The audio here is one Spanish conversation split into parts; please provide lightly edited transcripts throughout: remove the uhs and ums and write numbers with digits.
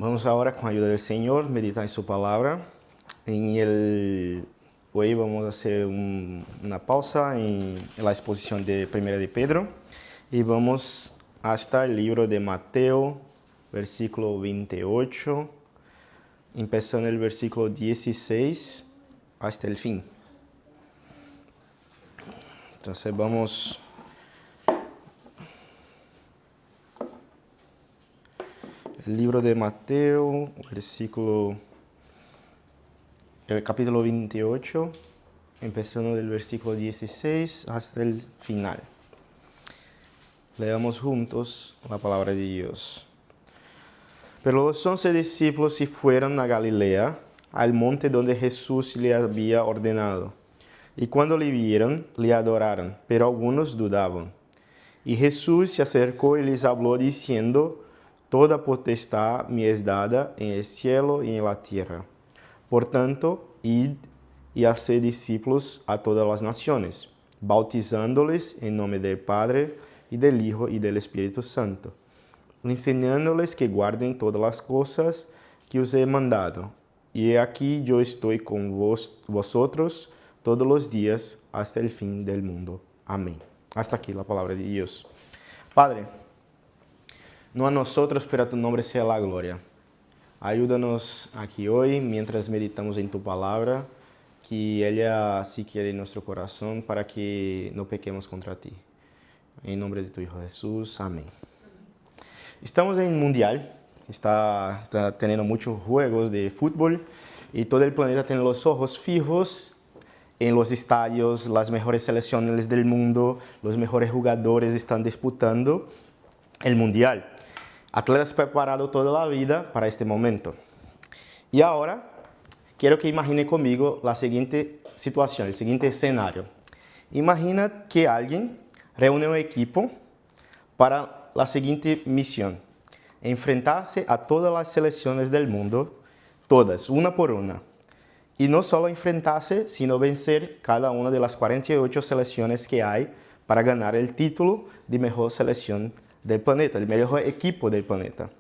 Vamos ahora, con ayuda del Señor, meditar en su palabra. Hoy vamos a hacer una pausa en la exposición de Primera de Pedro y vamos hasta el libro de Mateo, versículo 28, empezando el versículo 16 hasta el fin. Entonces vamos... El libro de Mateo, el capítulo 28, empezando del versículo 16 hasta el final. Leamos juntos la palabra de Dios. Pero los 11 discípulos se fueron a Galilea, al monte donde Jesús le había ordenado. Y cuando le vieron, le adoraron, pero algunos dudaban. Y Jesús se acercó y les habló diciendo: Toda potestad me es dada en el cielo y en la tierra. Por tanto, id y haced discípulos a todas las naciones, bautizándoles en nombre del Padre, y del Hijo, y del Espíritu Santo, enseñándoles que guarden todas las cosas que os he mandado. Y he aquí yo estoy con vosotros todos los días hasta el fin del mundo. Amén. Hasta aquí la palabra de Dios. Padre, no a nosotros, pero a tu nombre sea la gloria. Ayúdanos aquí hoy, mientras meditamos en tu palabra, que ella sí quiere en nuestro corazón para que no pequemos contra ti. En nombre de tu Hijo Jesús, amén. Estamos en Mundial, está teniendo muchos juegos de fútbol y todo el planeta tiene los ojos fijos en los estadios, las mejores selecciones del mundo, los mejores jugadores están disputando el Mundial. Atletas preparados toda la vida para este momento. Y ahora, quiero que imagine conmigo la siguiente situación, el siguiente escenario. Imagina que alguien reúne un equipo para la siguiente misión: enfrentarse a todas las selecciones del mundo, todas, una por una. Y no solo enfrentarse, sino vencer cada una de las 48 selecciones que hay para ganar el título de mejor selección del planeta, el mejor equipo del planeta.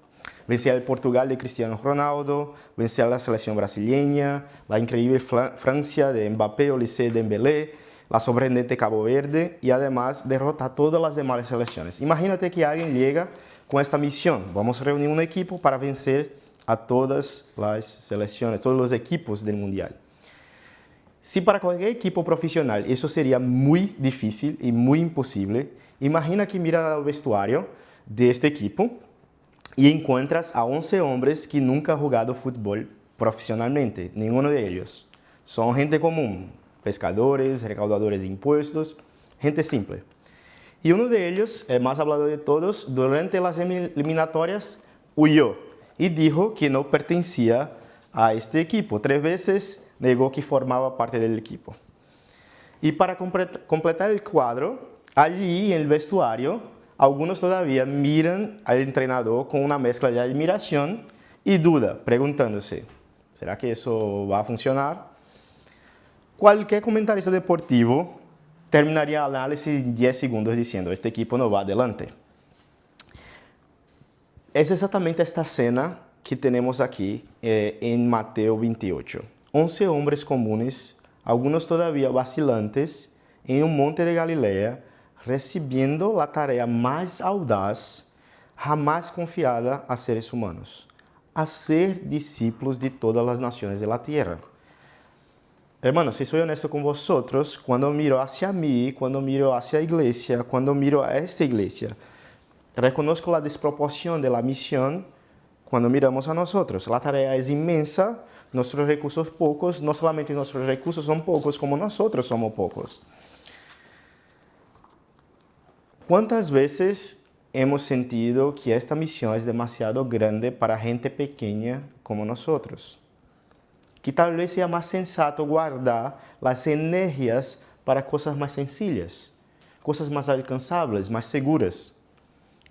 Vencer el Portugal de Cristiano Ronaldo, vencer la selección brasileña, la increíble Francia de Mbappé, Olise Dembélé, la sorprendente Cabo Verde y además derrotar a todas las demás selecciones. Imagínate que alguien llega con esta misión: vamos a reunir un equipo para vencer a todas las selecciones, todos los equipos del Mundial. Si para cualquier equipo profesional eso sería muy difícil y muy imposible, imagina que mira al vestuario de este equipo y encuentras a 11 hombres que nunca han jugado fútbol profesionalmente, ninguno de ellos. Son gente común, pescadores, recaudadores de impuestos, gente simple. Y uno de ellos, el más hablado de todos, durante las eliminatorias huyó y dijo que no pertenecía a este equipo. 3 veces negó que formaba parte del equipo. Y para completar el cuadro, allí en el vestuario, algunos todavía miran al entrenador con una mezcla de admiración y duda, preguntándose: ¿será que eso va a funcionar? Cualquier comentarista deportivo terminaría el análisis en 10 segundos diciendo: este equipo no va adelante. Es exactamente esta escena que tenemos aquí en Mateo 28. 11 hombres comunes, algunos todavía vacilantes, en un monte de Galilea, recibiendo la tarea más audaz jamás confiada a seres humanos: hacer discípulos de todas las naciones de la tierra. Hermanos, si soy honesto con vosotros, cuando miro hacia mí, cuando miro hacia la iglesia, cuando miro a esta iglesia, reconozco la desproporción de la misión cuando miramos a nosotros. La tarea es inmensa, nuestros recursos pocos, no solamente nuestros recursos son pocos, como nosotros somos pocos. ¿Cuántas veces hemos sentido que esta misión es demasiado grande para gente pequeña como nosotros? Que tal vez sea más sensato guardar las energías para cosas más sencillas, cosas más alcanzables, más seguras.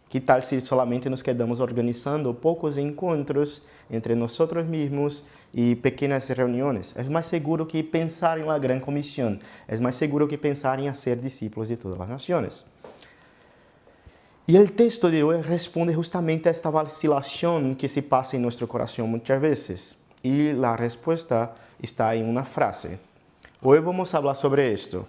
Que tal si solamente nos quedamos organizando pocos encuentros entre nosotros mismos y pequeñas reuniones? Es más seguro que pensar en la gran comisión, es más seguro que pensar en hacer discípulos de todas las naciones. Y el texto de hoy responde justamente a esta vacilación que se pasa en nuestro corazón muchas veces. Y la respuesta está en una frase. Hoy vamos a hablar sobre esto.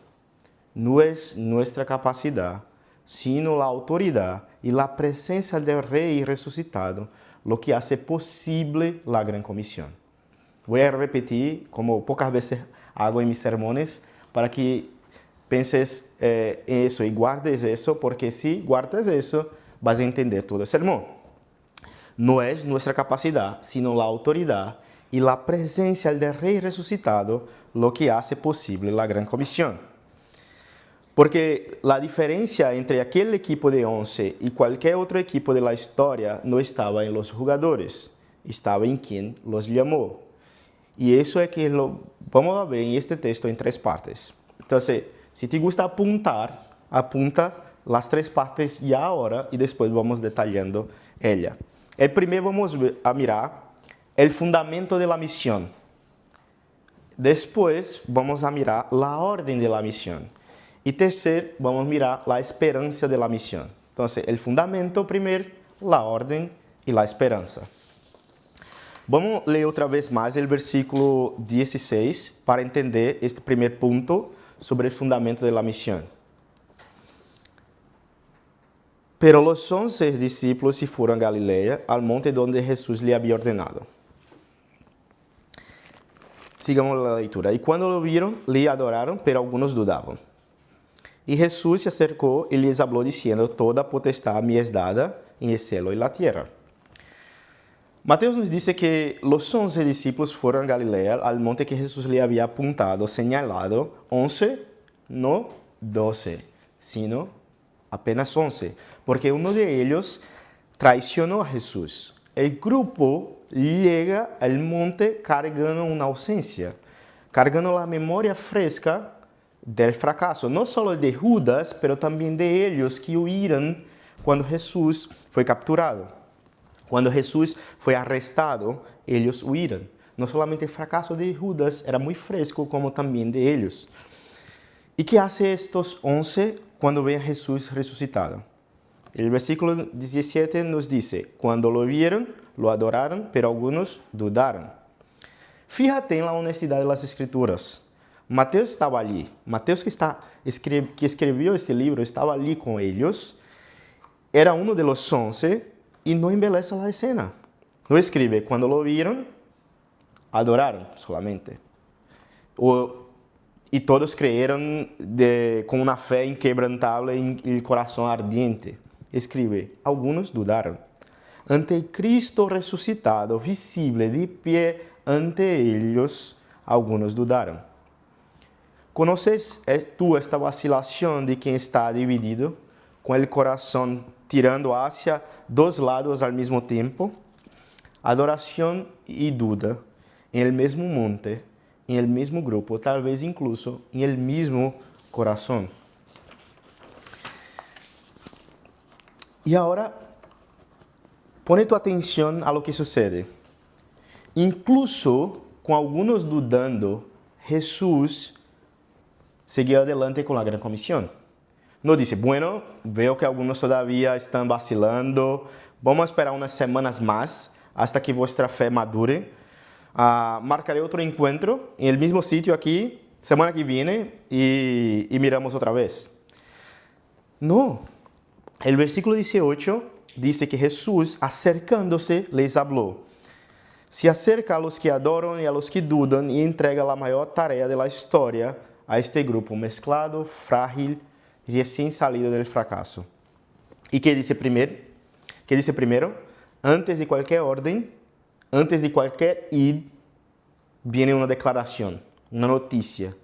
No es nuestra capacidad, sino la autoridad y la presencia del Rey resucitado lo que hace posible la gran comisión. Voy a repetir, como pocas veces hago en mis sermones, para que penses en eso y guardes eso, porque si guardas eso, vas a entender todo el sermón. No es nuestra capacidad, sino la autoridad y la presencia del Rey resucitado lo que hace posible la gran comisión. Porque la diferencia entre aquel equipo de 11 y cualquier otro equipo de la historia no estaba en los jugadores, estaba en quien los llamó. Y eso es que lo vamos a ver en este texto en 3 partes. Entonces, si te gusta apuntar, apunta las 3 partes ya ahora y después vamos detallando ella. El primero vamos a mirar el fundamento de la misión. Después vamos a mirar la orden de la misión. Y tercero, vamos a mirar la esperanza de la misión. Entonces, el fundamento primero, la orden y la esperanza. Vamos a leer otra vez más el versículo 16 para entender este primer punto sobre el fundamento de la misión. Pero los 11 discípulos se fueron a Galilea, al monte donde Jesús le había ordenado. Sigamos la lectura. Y cuando lo vieron, le adoraron, pero algunos dudaban. Y Jesús se acercó y les habló diciendo, toda potestad me es dada en el cielo y la tierra. Mateus nos dice que los 11 discípulos fueron a Galilea, al monte que Jesús le había apuntado, señalado, 11, no 12, sino apenas 11, porque uno de ellos traicionó a Jesús. El grupo llega al monte cargando una ausencia, cargando la memoria fresca del fracaso, no solo de Judas, pero también de ellos que huyeron cuando Jesús fue capturado. Cuando Jesús fue arrestado, ellos huyeron. No solamente el fracaso de Judas era muy fresco, como también de ellos. ¿Y qué hace estos 11 cuando ven a Jesús resucitado? El versículo 17 nos dice, cuando lo vieron, lo adoraron, pero algunos dudaron. Fíjate en la honestidad de las Escrituras. Mateus estaba allí. Mateus que escribió este libro estaba allí con ellos. Era uno de los 11 y no embeleza la escena. No escribe, cuando lo vieron, adoraron solamente. Y todos creyeron con una fe inquebrantable y el corazón ardiente. Escribe, algunos dudaron. Ante Cristo resucitado, visible de pie ante ellos, algunos dudaron. ¿Conoces tú esta vacilación de quien está dividido, con el corazón tirando hacia 2 lados al mismo tiempo? Adoración y duda en el mismo monte, en el mismo grupo, tal vez incluso en el mismo corazón. Y ahora, pone tu atención a lo que sucede. Incluso con algunos dudando, Jesús seguía adelante con la gran comisión. No dice, bueno, veo que algunos todavía están vacilando, vamos a esperar unas semanas más hasta que vuestra fe madure. Marcaré otro encuentro en el mismo sitio aquí, semana que viene, y miramos otra vez. No, el versículo 18 dice que Jesús, acercándose, les habló. Se acerca a los que adoran y a los que dudan y entrega la mayor tarea de la historia a este grupo mezclado, frágil, recién salido del fracaso. ¿Y qué dice primero? ¿Qué dice primero? Antes de cualquier orden, antes de cualquier id, viene una declaración, una noticia.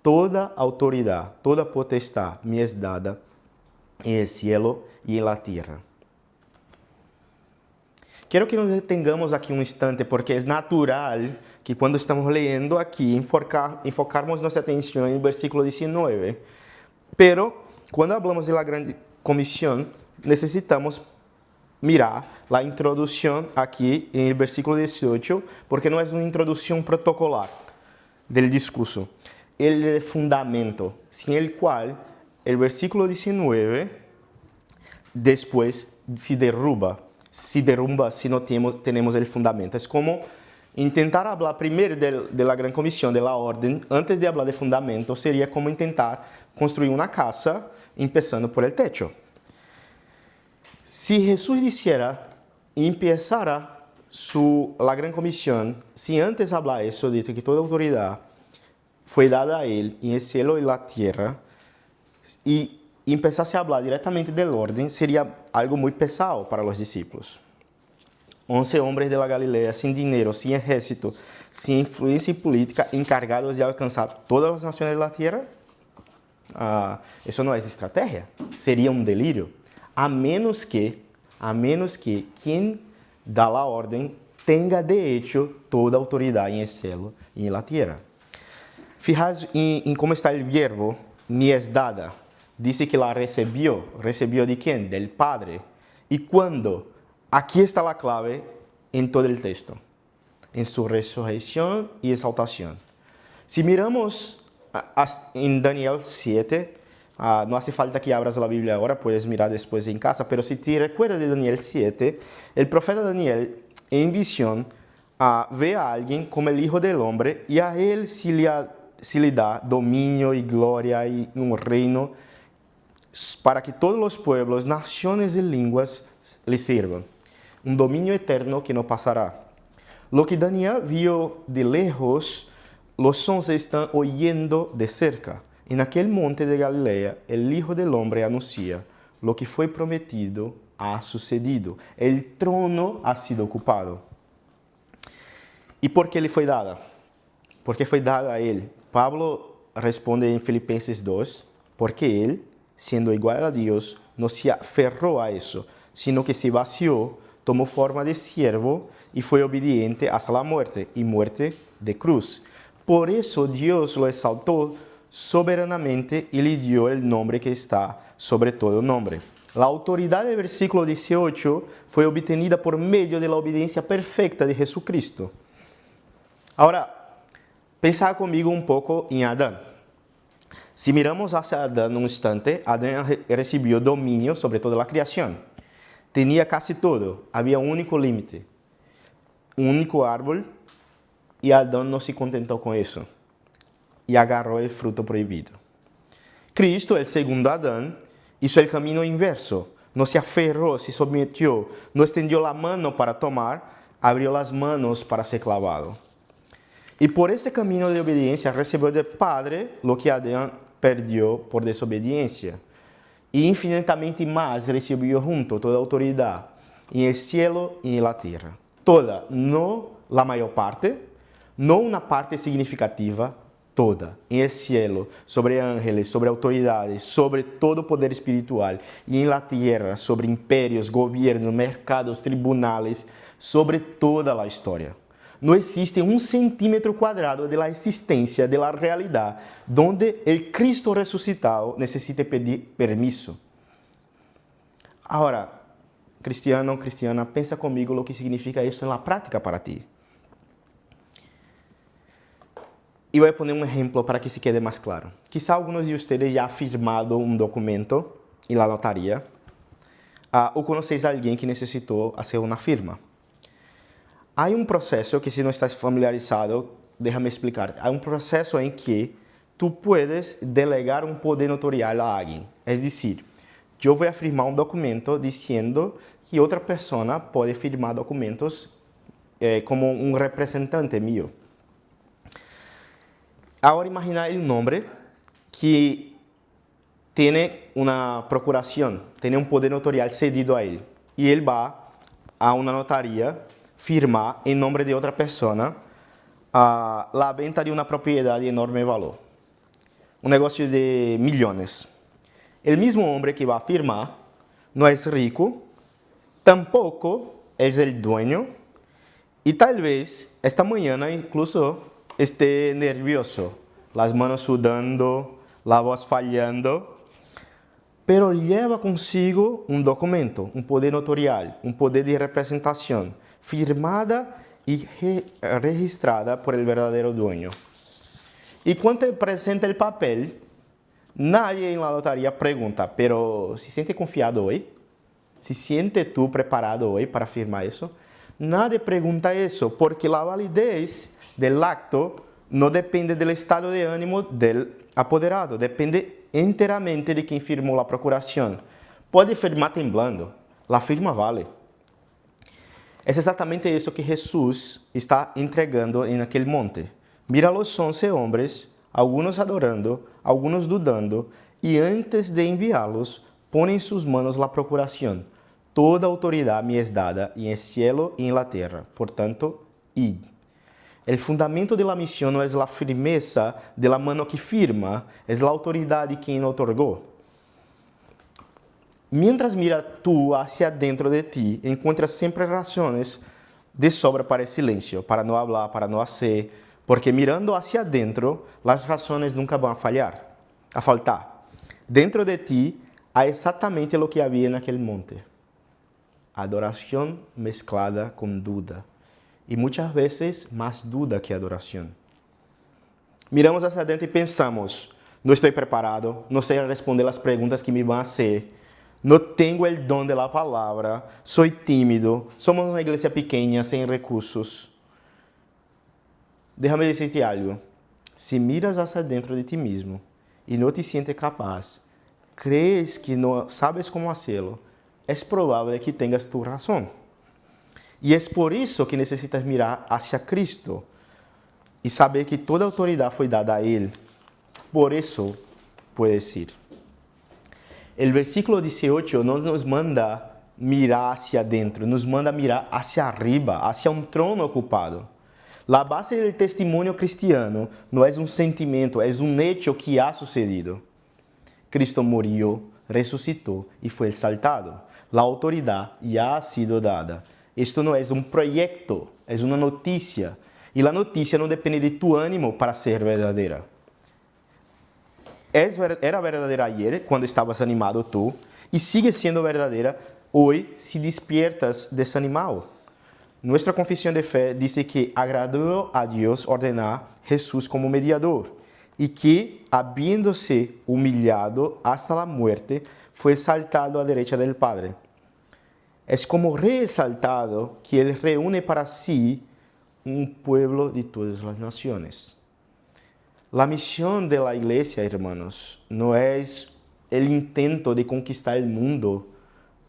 Toda autoridad, toda potestad me es dada en el cielo y en la tierra. Quiero que nos detengamos aqui um instante, porque é natural que quando estamos lendo aqui, enfocarmos nossa atenção no versículo 19. Pero, quando falamos da grande comissão, necessitamos mirar a introdução aqui no versículo 18, porque não é uma introdução protocolar do discurso. Ele é fundamento, sem o qual o versículo 19 después se derrumba si no tenemos el fundamento. Es como intentar hablar primero de la Gran Comisión, de la orden, antes de hablar de fundamento, sería como intentar construir una casa empezando por el techo. Si Jesús hiciera y empezara la Gran Comisión, si antes hablar eso, de que toda autoridad fue dada a Él en el cielo y la tierra, y empezase a hablar directamente del orden, sería algo muy pesado para los discípulos. 11 hombres de la Galilea, sin dinero, sin ejército, sin influencia política, encargados de alcanzar todas las naciones de la tierra. Eso no es estrategia, sería un delirio. A menos que quien da la orden tenga de hecho toda autoridad en el cielo y en la tierra. Fijaos en cómo está el verbo, me es dada. Dice que la recibió. ¿Recibió de quién? Del Padre. ¿Y cuándo? Aquí está la clave en todo el texto. En su resurrección y exaltación. Si miramos en Daniel 7, no hace falta que abras la Biblia ahora, puedes mirar después en casa, pero si te recuerdas de Daniel 7, el profeta Daniel en visión ve a alguien como el Hijo del Hombre y a él se le da dominio y gloria y un reino para que todos los pueblos, naciones y lenguas le sirvan. Un dominio eterno que no pasará. Lo que Daniel vio de lejos, los 11 están oyendo de cerca. En aquel monte de Galilea, el Hijo del Hombre anuncia, lo que fue prometido ha sucedido. El trono ha sido ocupado. ¿Y por qué le fue dada? ¿Por qué fue dada a él? Pablo responde en Filipenses 2, porque él, siendo igual a Dios, no se aferró a eso, sino que se vació, tomó forma de siervo y fue obediente hasta la muerte, y muerte de cruz. Por eso Dios lo exaltó soberanamente y le dio el nombre que está sobre todo nombre. La autoridad del versículo 18 fue obtenida por medio de la obediencia perfecta de Jesucristo. Ahora, pensad conmigo un poco en Adán. Si miramos hacia Adán un instante, Adán recibió dominio sobre toda la creación. Tenía casi todo, había un único límite, un único árbol, y Adán no se contentó con eso y agarró el fruto prohibido. Cristo, el segundo Adán, hizo el camino inverso, no se aferró, se sometió, no extendió la mano para tomar, abrió las manos para ser clavado. Y por ese camino de obediencia recibió del Padre lo que Adán perdió por desobediencia. Y infinitamente más recibió junto toda autoridad en el cielo y en la tierra. Toda, no la mayor parte, no una parte significativa, toda, en el cielo, sobre ángeles, sobre autoridades, sobre todo poder espiritual, y en la tierra, sobre imperios, gobiernos, mercados, tribunales, sobre toda la historia. No existe un centímetro cuadrado de la existencia, de la realidad, donde el Cristo resucitado necesite pedir permiso. Ahora, cristiano, cristiana, pensa conmigo lo que significa eso en la práctica para ti. Y voy a poner un ejemplo para que se quede más claro. Quizá algunos de ustedes ya han firmado un documento en la notaría, o conocéis a alguien que necesitó hacer una firma. Hay un proceso que, si no estás familiarizado, déjame explicar. Hay un proceso en que tú puedes delegar un poder notarial a alguien. Es decir, yo voy a firmar un documento diciendo que otra persona puede firmar documentos como un representante mío. Ahora imagina el nombre que tiene una procuración, tiene un poder notarial cedido a él. Y él va a una notaría, firmar en nombre de otra persona la venta de una propiedad de enorme valor. Un negocio de millones. El mismo hombre que va a firmar no es rico, tampoco es el dueño, y tal vez esta mañana incluso esté nervioso, las manos sudando, la voz fallando, pero lleva consigo un documento, un poder notarial, un poder de representación, firmada y registrada por el verdadero dueño. Y cuando presenta el papel, nadie en la notaría pregunta, ¿pero se siente confiado hoy? ¿Se siente tú preparado hoy para afirmar eso? Nadie pregunta eso, porque la validez del acto no depende del estado de ánimo del apoderado, depende enteramente de quien firmó la procuración. Puede firmar temblando, la firma vale. Es exatamente eso que Jesús está entregando en aquel monte. Mira a los 11 hombres, algunos adorando, algunos dudando, y antes de enviarlos, pone en sus manos la procuración. Toda autoridad me es dada en el cielo y en la tierra. Por tanto, id. El fundamento de la misión no es la firmeza de la mano que firma, es la autoridad de quien otorgó. Mientras mira tú hacia dentro de ti, encuentras siempre razones de sobra para el silencio, para no hablar, para no hacer, porque mirando hacia adentro, las razones nunca van a faltar. Dentro de ti hay exactamente lo que había en aquel monte. Adoración mezclada con duda. Y muchas veces más duda que adoración. Miramos hacia adentro y pensamos, no estoy preparado, no sé responder las preguntas que me van a hacer, no tengo el don de la palabra, soy tímido, somos una iglesia pequeña, sin recursos. Déjame decirte algo, si miras hacia dentro de ti mismo y no te sientes capaz, crees que no sabes cómo hacerlo, es probable que tengas tu razón. Y es por eso que necesitas mirar hacia Cristo y saber que toda autoridad fue dada a Él. Por eso puedes ir. El versículo 18 no nos manda mirar hacia adentro, nos manda mirar hacia arriba, hacia un trono ocupado. La base del testimonio cristiano no es un sentimiento, es un hecho que ha sucedido. Cristo murió, resucitó y fue exaltado. La autoridad ya ha sido dada. Esto no es un proyecto, es una noticia. Y la noticia no depende de tu ánimo para ser verdadera. Era verdadera ayer, cuando estabas animado tú, y sigue siendo verdadera hoy si despiertas desanimado. Nuestra confesión de fe dice que agradó a Dios ordenar a Jesús como mediador y que, habiéndose humillado hasta la muerte, fue exaltado a derecha del Padre. Es como reexaltado que Él reúne para sí un pueblo de todas las naciones. La misión de la iglesia, hermanos, no es el intento de conquistar el mundo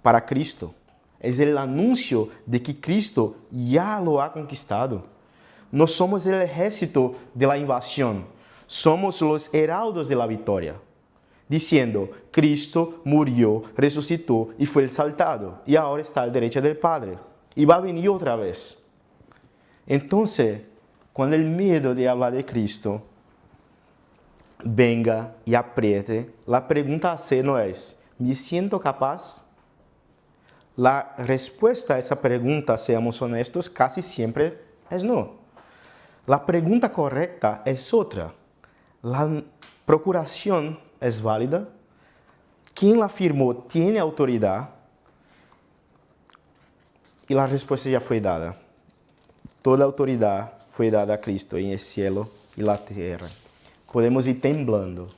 para Cristo. Es el anuncio de que Cristo ya lo ha conquistado. No somos el ejército de la invasión, somos los heraldos de la victoria. Diciendo, Cristo murió, resucitó y fue exaltado, y ahora está a la derecha del Padre, y va a venir otra vez. Entonces, cuando el miedo de hablar de Cristo venga y apriete, la pregunta a hacer no es, ¿me siento capaz? La respuesta a esa pregunta, seamos honestos, casi siempre es no. La pregunta correcta es otra. La procuración es válida. ¿Quién la firmó tiene autoridad? Y la respuesta ya fue dada. Toda autoridad fue dada a Cristo en el cielo y la tierra. Podemos ir temblando.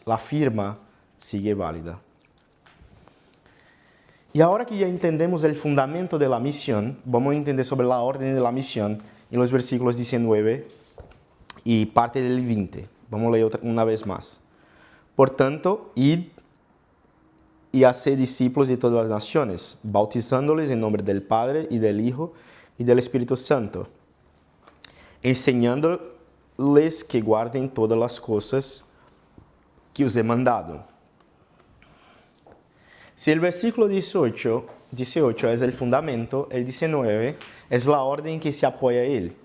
La firma sigue válida. Y ahora que ya entendemos el fundamento de la misión, vamos a entender sobre la orden de la misión en los versículos 19 y parte del 20. Vamos a leer una vez más. Por tanto, id y haced discípulos de todas las naciones, bautizándoles en nombre del Padre y del Hijo y del Espíritu Santo, enseñándoles que guarden todas las cosas que os he mandado. Si el versículo 18 es el fundamento, el 19 es la orden que se apoya a él.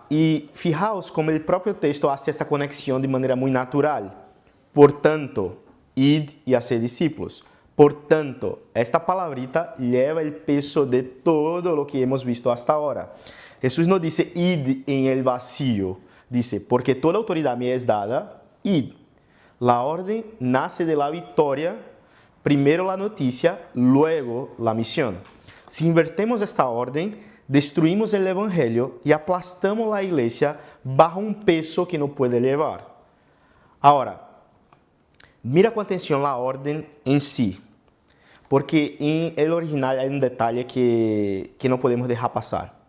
Y fijaos como el propio texto hace esa conexión de manera muy natural. Por tanto, id y haced discípulos. Por tanto, esta palabrita lleva el peso de todo lo que hemos visto hasta ahora. Jesús no dice id en el vacío, dice, porque toda autoridad me es dada, id. La orden nace de la victoria, primero la noticia, luego la misión. Si invertemos esta orden, destruimos el evangelio y aplastamos la iglesia bajo un peso que no puede llevar. Ahora, mira con atención la orden en sí. porque em el original há detalhe que não podemos deixar passar.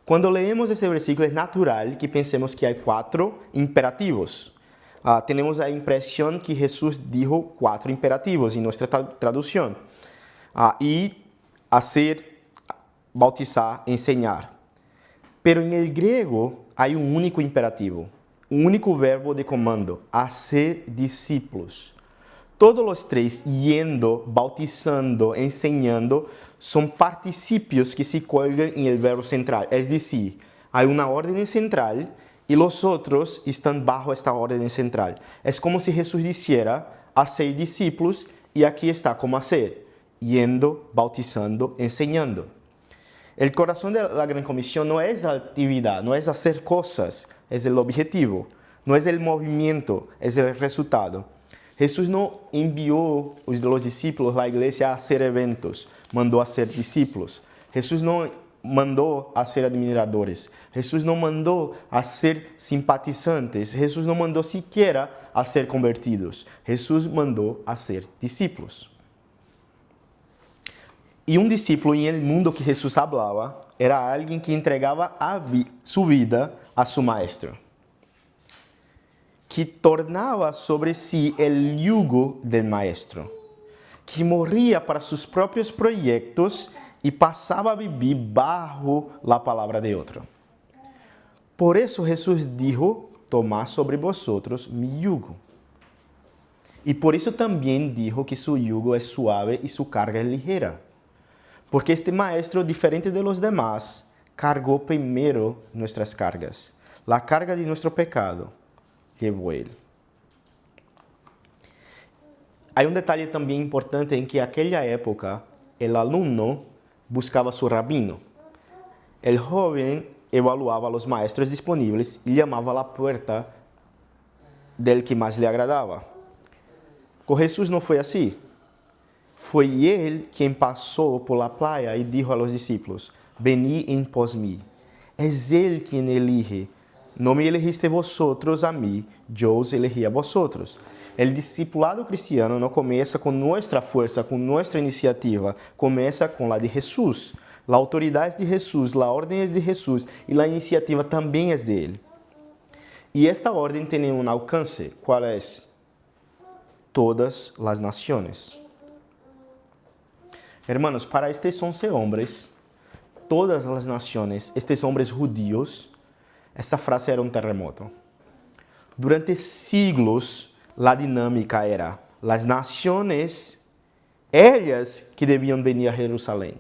Quando leemos este versículo, é natural que pensemos que há 4 imperativos. Temos a impressão que Jesus dijo 4 imperativos em nossa tradução. E hacer, bautizar, enseñar. Pero em el griego há um único imperativo, um único verbo de comando, hacer discípulos. Todos os 3, yendo, bautizando, enseñando, são particípios que se colgam em el verbo central. Es decir, há uma ordem central e os outros estão bajo esta ordem central. É como se Jesus dissera, hacer discípulos, e aqui está como hacer, yendo, bautizando, enseñando. El corazón de la Gran Comisión no es la actividad, no es hacer cosas, es el objetivo. No es el movimiento, es el resultado. Jesús no envió los discípulos, la iglesia, a hacer eventos, mandó a hacer discípulos. Jesús no mandó a ser admiradores. Jesús no mandó a ser simpatizantes. Jesús no mandó siquiera a ser convertidos. Jesús mandó a ser discípulos. E um discípulo em el mundo que Jesus falava era alguém que entregava sua vida a seu maestro, que tornava sobre si el yugo del maestro, que morria para seus próprios projetos e passava a viver bajo la palavra de outro. Por isso Jesus dijo, tomad sobre vosotros mi yugo. E por isso também dijo que su yugo é suave e su carga é ligera. Porque este maestro, diferente de los demás, cargó primero nuestras cargas. La carga de nuestro pecado llevó él. Hay un detalle también importante en que en aquella época el alumno buscaba su rabino. El joven evaluaba a los maestros disponibles y llamaba a la puerta del que más le agradaba. Con Jesús no fue así. Foi ele quem passou por la playa e dijo a los discípulos, vení en pos mí. Es ele quien elige. No me elegiste vosotros a mí, yo os elegí a vosotros. El discipulado cristiano não começa com nossa força, com nossa iniciativa, começa com la de Jesús. La autoridade de Jesús, la orden es de Jesús e la iniciativa também es de ele. E esta ordem tem um alcance, qual é? Todas las naciones. Hermanos, para estes 11 hombres, todas as nações, estes homens judíos, esta frase era um terremoto. Durante siglos, a dinâmica era as nações, elas que deviam vir a Jerusalém.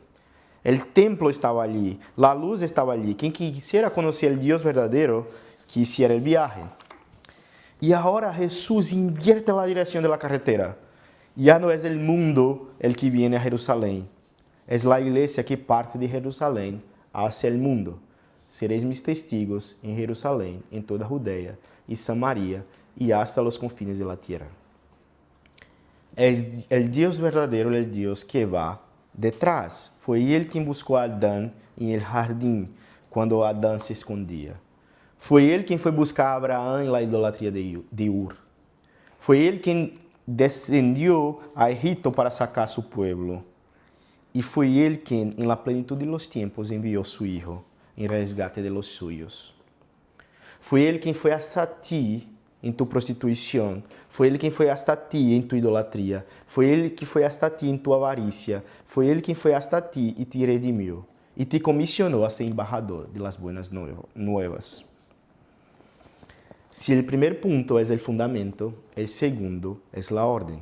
O templo estava ali, a luz estava ali. Quem quisiera conhecer o Deus verdadeiro, que hiciera el viaje. E agora Jesus invierte a direção da carretera. Ya no es el mundo el que viene a Jerusalén, es la iglesia que parte de Jerusalén hacia el mundo. Seréis mis testigos en Jerusalén, en toda Judea y Samaria y hasta los confines de la tierra. Es el Dios verdadero, el Dios que va detrás. Fue él quien buscó a Adán en el jardín, cuando Adán se escondía. Fue él quien fue buscar a Abraham en la idolatría de Ur. Fue él quien descendió a Egipto para sacar a su pueblo. Y fue él quien, en la plenitud de los tiempos, envió a su Hijo en resgate de los suyos. Fue él quien fue hasta ti en tu prostituição. Foi ele quem foi hasta ti em tu idolatria. Foi ele que foi hasta ti em tua avarícia. Foi ele quem foi hasta ti e te redimiu. E te comissionou a ser embajador de las buenas nuevas. Se o primeiro ponto é o fundamento, o segundo é a ordem.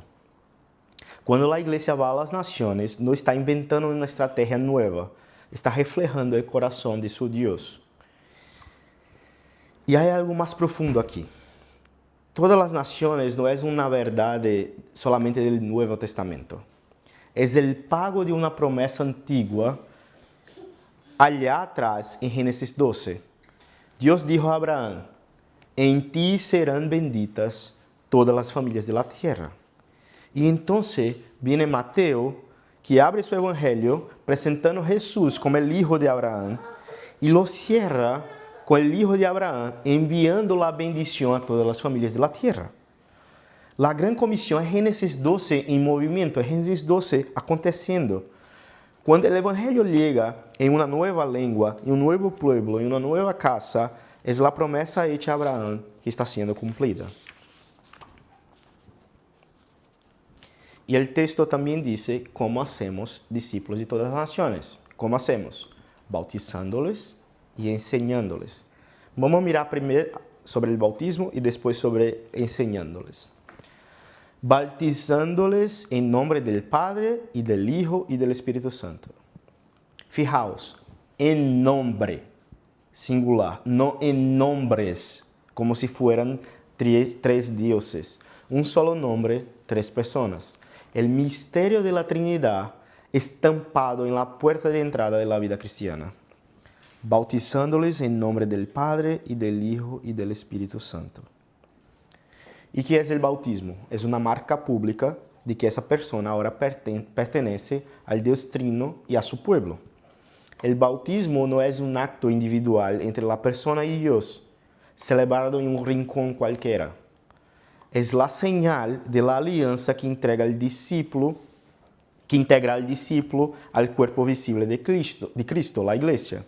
Quando a igreja va a las naciones, não está inventando uma estratégia nova, está reflejando o coração de seu Deus. E há algo mais profundo aqui. Todas as nações não é uma verdade solamente do Novo Testamento. É o pago de uma promessa antiga allá atrás em Gênesis 12. Deus dijo a Abraão: "En ti serão benditas todas as famílias da terra." E então viene Mateo, que abre seu evangelho, apresentando a Jesus como o Hijo de Abraão, e lo cierra com o Hijo de Abraão, enviando a bendição a todas as famílias da terra. La Gran Comisión es Génesis 12 en movimiento, es Génesis 12 aconteciendo. Cuando el Evangelio llega en una nueva lengua, en un nuevo pueblo, en una nueva casa, es la promesa hecha a Abraham que está siendo cumplida. Y el texto también dice cómo hacemos discípulos de todas las naciones. ¿Cómo hacemos? Bautizándoles y enseñándoles. Vamos a mirar primero sobre el bautismo y después sobre enseñándoles. Bautizándoles en nombre del Padre y del Hijo y del Espíritu Santo. Fijaos, en nombre, singular, no en nombres, como si fueran tres dioses. Un solo nombre, tres personas. El misterio de la Trinidad estampado en la puerta de entrada de la vida cristiana. Bautizándoles en nombre del Padre y del Hijo y del Espíritu Santo. ¿Y qué es el bautismo? Es una marca pública de que esa persona ahora pertenece al Dios Trino y a su pueblo. El bautismo no es un acto individual entre la persona y Dios, celebrado en un rincón cualquiera. Es la señal de la alianza que integra al discípulo al cuerpo visible de Cristo, la iglesia.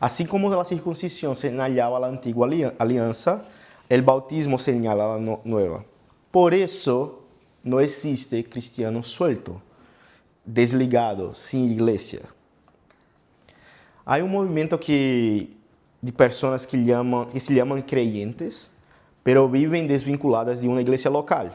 Así como la circuncisión señalaba la antigua alianza, el bautismo señala la nueva. Por eso no existe cristiano suelto, desligado, sin iglesia. Hay un movimiento de personas que se llaman creyentes, pero viven desvinculadas de una iglesia local.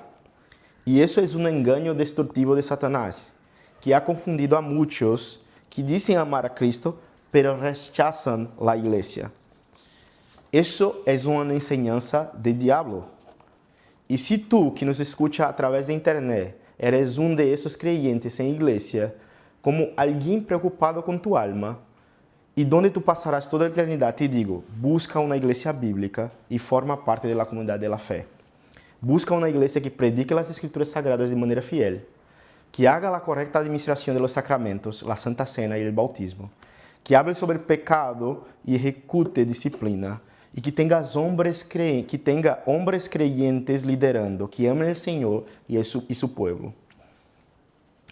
Y eso es un engaño destructivo de Satanás, que ha confundido a muchos que dicen amar a Cristo, pero rechazan la iglesia. Eso es una enseñanza del diablo. Y si tú, que nos escucha a través de internet, eres uno de esos creyentes en iglesia, como alguien preocupado con tu alma, y donde tú pasarás toda la eternidad, te digo, busca una iglesia bíblica y forma parte de la comunidad de la fe. Busca una iglesia que predique las escrituras sagradas de manera fiel, que haga la correcta administración de los sacramentos, la Santa Cena y el bautismo, que hable sobre el pecado y ejecute disciplina, y que tenga hombres creyentes liderando, que amen al Señor y su pueblo.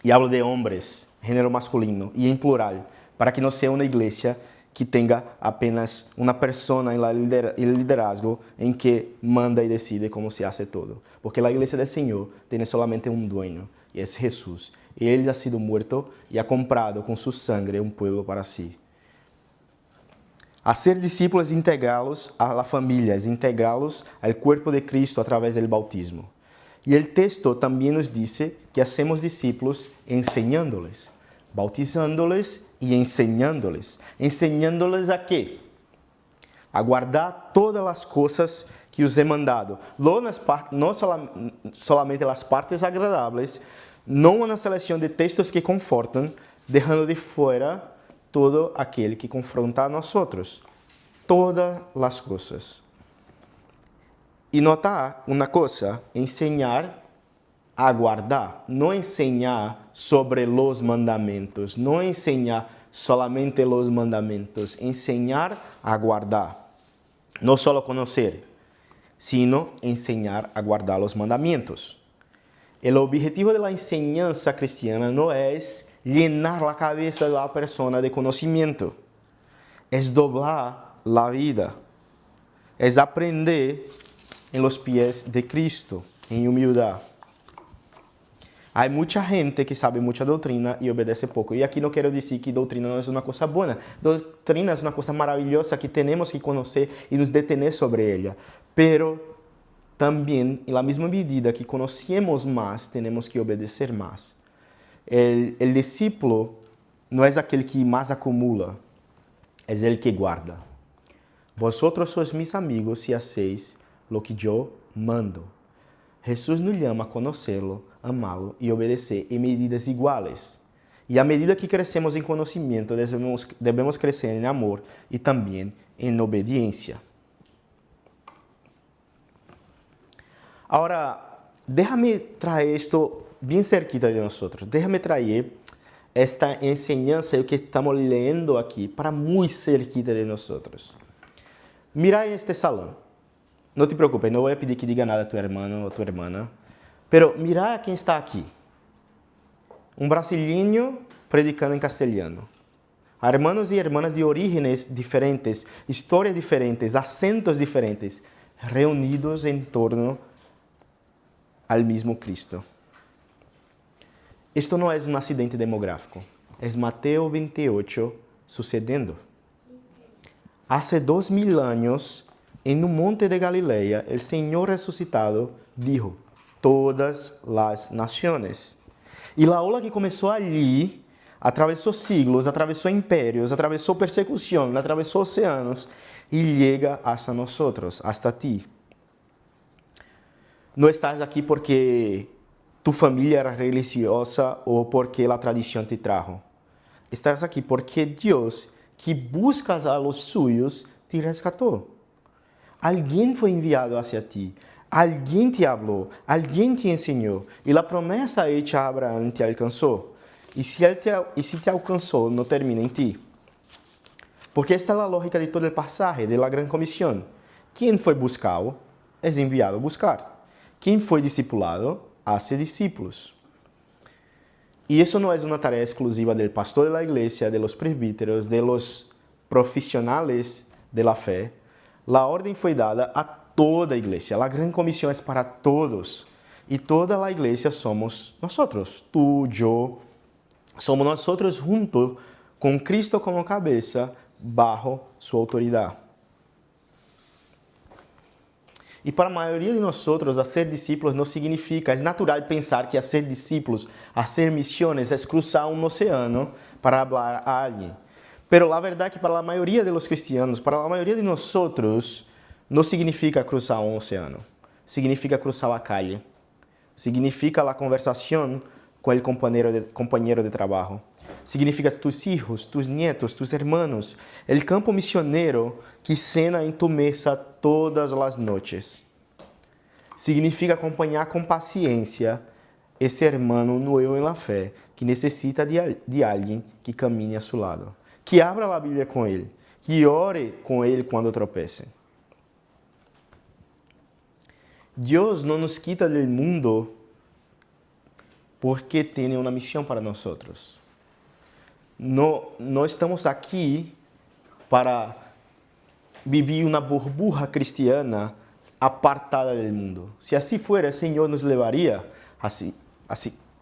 Y hablo de hombres, género masculino, y en plural, para que no sea una iglesia que tenga apenas una persona en el liderazgo en que manda y decide cómo se hace todo. Porque la iglesia del Señor tiene solamente un dueño, y es Jesús. Y Él ha sido muerto y ha comprado con su sangre un pueblo para sí. Hacer discípulos es integrarlos a la familia, es integrarlos al cuerpo de Cristo a través del bautismo. Y el texto también nos dice que hacemos discípulos enseñándoles, bautizándoles y enseñándoles. ¿Enseñándoles a qué? A guardar todas las cosas que os he mandado. No solamente las partes agradables, no una selección de textos que confortan, dejando de fuera todo aquele que confronta a nosotros. Todas las cosas. Y notar una cosa, enseñar a guardar, no enseñar sobre los mandamientos, no enseñar solamente los mandamientos, enseñar a guardar. No solo conocer, sino enseñar a guardar los mandamientos. El objetivo de la enseñanza cristiana no es llenar la cabeza de la persona de conocimiento, es doblar la vida, es aprender en los pies de Cristo, en humildad. Hay mucha gente que sabe mucha doctrina y obedece poco. Y aquí no quiero decir que doctrina no es una cosa buena. Doctrina es una cosa maravillosa que tenemos que conocer y nos detener sobre ella. Pero también, en la misma medida que conocemos más, tenemos que obedecer más. El discípulo no es aquel que más acumula, es el que guarda. Vosotros sois mis amigos si hacéis lo que yo mando. Jesús nos llama a conocerlo, amarlo y obedecer en medidas iguales. Y a medida que crecemos en conocimiento, debemos crecer en amor y también en obediencia. Ahora, déjame traer esto bien cerquita de nosotros. Déjame traer esta enseñanza que estamos leyendo aquí para muy cerquita de nosotros. Mira este salón. No te preocupes, no voy a pedir que diga nada a tu hermano o tu hermana. Pero mira quem está aqui. Um brasileiro predicando em castelhano. Hermanos e hermanas de orígenes diferentes, histórias diferentes, acentos diferentes, reunidos em torno ao mesmo Cristo. Isto não é um acidente demográfico. É Mateus 28 sucedendo. Hace 2000 anos, em um monte de Galileia, o Senhor ressuscitado dijo: todas as nações. E a ola que começou ali, atravessou siglos, atravessou impérios, atravessou persecução, atravessou oceanos e chega hasta nós, hasta ti. Não estás aqui porque tu família era religiosa ou porque a tradição te trajo. Estás aqui porque Deus, que buscas a los suyos, te resgatou. Alguém foi enviado hacia ti. Alguém te falou, alguém te ensinou, e a promessa hecha a Abraão te alcançou. E se te alcançou, não termina em ti. Porque esta é a lógica de todo o passagem, de la gran comisión. Quem foi buscado, é enviado a buscar. Quem foi discipulado, hace discípulos. E isso não é uma tarefa exclusiva do pastor da igreja, de los presbíteros, de los profissionais de la fé. A ordem foi dada a toda a igreja. A grande comissão é para todos. E toda a igreja somos nós, tu, eu. Somos nós juntos com Cristo como cabeça, bajo sua autoridade. E para a maioria de nós, a ser discípulos não significa, é natural pensar que a ser discípulos, a ser missões, é cruzar um oceano para falar a alguém. Pero a verdade é que para a maioria dos cristianos, para a maioria de nós, não significa cruzar um oceano. Significa cruzar a calle. Significa a conversação com o companheiro de trabalho. Significa tus hijos, tus nietos, tus hermanos. El campo misionero que cena em tu mesa todas as noites. Significa acompanhar com paciência esse hermano nuevo em la fé que necessita de alguém que caminhe a seu lado. Que abra a Bíblia com ele. Que ore com ele quando tropece. Deus não nos quita do mundo porque tem uma missão para nós. Não estamos aqui para viver uma burbuja cristiana apartada do mundo. Se assim fuera, o Senhor nos levaria assim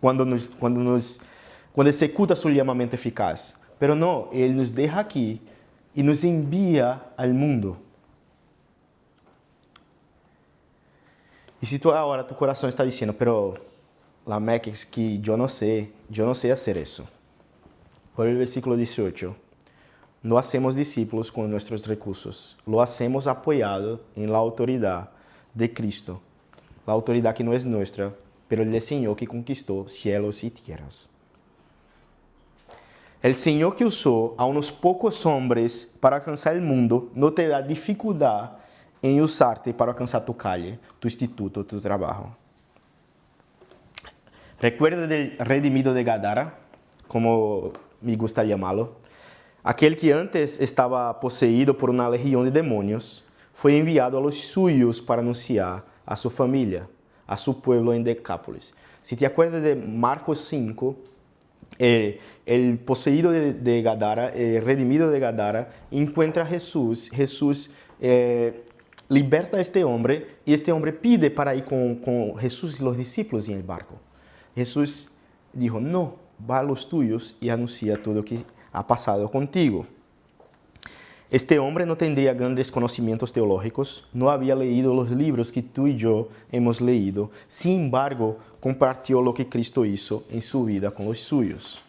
quando executa seu chamamento eficaz. Pero não, Ele nos deixa aqui e nos envia ao mundo. E se agora tu coração está dizendo, pero la Mac es que yo no sé hacer eso. Por el versículo 18, no hacemos discípulos con nuestros recursos, lo hacemos apoyado en la autoridad de Cristo, la autoridad que no es nuestra, pero el Señor que conquistó cielos y tierras. El Señor que usó a unos pocos hombres para alcanzar el mundo no terá dificultad en usarte para alcanzar tu calle, tu instituto, tu trabajo. Recuerda del redimido de Gadara, como me gusta llamarlo. Aquel que antes estaba poseído por una legión de demonios, fue enviado a los suyos para anunciar a su familia, a su pueblo en Decápolis. Si te acuerdas de Marcos 5, el poseído de Gadara, el redimido de Gadara, encuentra a Jesús. Jesús liberta a este hombre y este hombre pide para ir con Jesús y los discípulos en el barco. Jesús dijo, no, va a los tuyos y anuncia todo lo que ha pasado contigo. Este hombre no tendría grandes conocimientos teológicos, no había leído los libros que tú y yo hemos leído, sin embargo, compartió lo que Cristo hizo en su vida con los suyos.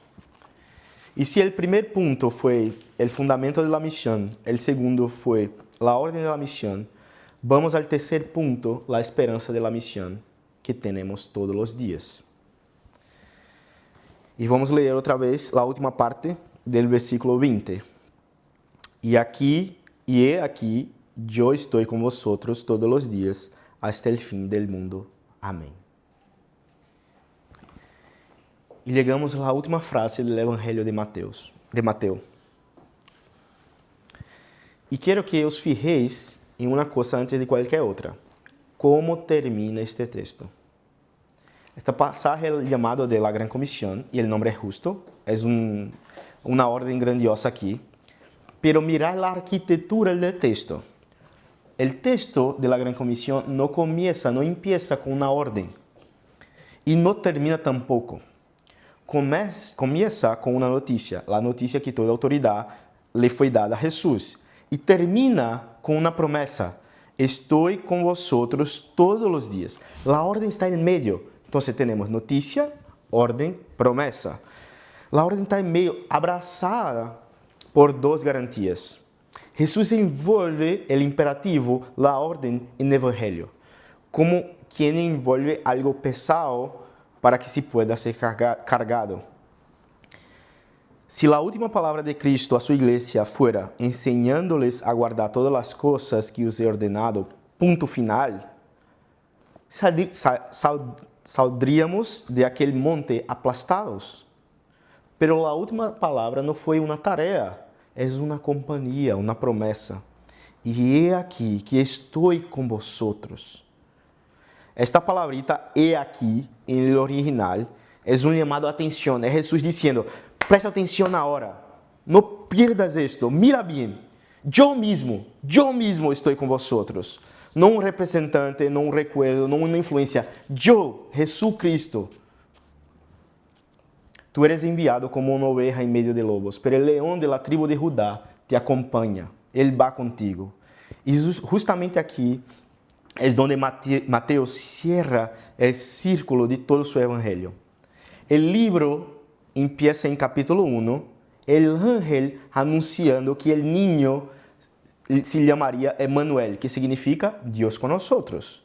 Y si el primer punto fue el fundamento de la misión, el segundo fue la orden de la misión, vamos al tercer punto, la esperanza de la misión que tenemos todos los días. E vamos ler outra vez a última parte do versículo 20. E aqui, eu estou com vosotros todos os dias, hasta el fin del mundo. Amém. E chegamos à última frase do Evangelho de Mateus. E quero que os fijéis em uma coisa antes de qualquer outra. Como termina este texto? Este pasaje es el llamado de la Gran Comisión y el nombre es justo. Es una orden grandiosa aquí. Pero mirad la arquitectura del texto. El texto de la Gran Comisión no empieza con una orden y no termina tampoco. Comienza con una noticia, la noticia que toda autoridad le fue dada a Jesús. Y termina con una promesa. Estoy con vosotros todos los días. La orden está en medio. Entonces tenemos noticia, orden, promesa. La orden está en medio, abrazada por dos garantías. Jesús envuelve el imperativo, la orden, en el Evangelio, como quien envuelve algo pesado para que se pueda ser cargado. Si la última palabra de Cristo a su iglesia fuera enseñándoles a guardar todas las cosas que os he ordenado, punto final, saldríamos de aquel monte aplastados. Pero la última palabra no fue una tarea, es una compañía, una promesa. Y he aquí que estoy con vosotros. Esta palabrita, he aquí, en el original, es un llamado a atención. Es Jesús diciendo, presta atención ahora, no pierdas esto, mira bien. Yo mismo estoy con vosotros. No un representante, no un recuerdo, no una influencia. Yo, Jesucristo. Tú eres enviado como una oveja en medio de lobos, pero el león de la tribu de Judá te acompaña. Él va contigo. Y justamente aquí es donde Mateo cierra el círculo de todo su evangelio. El libro empieza en capítulo 1, el ángel anunciando que el niño se llamaría Emmanuel, que significa Dios con nosotros.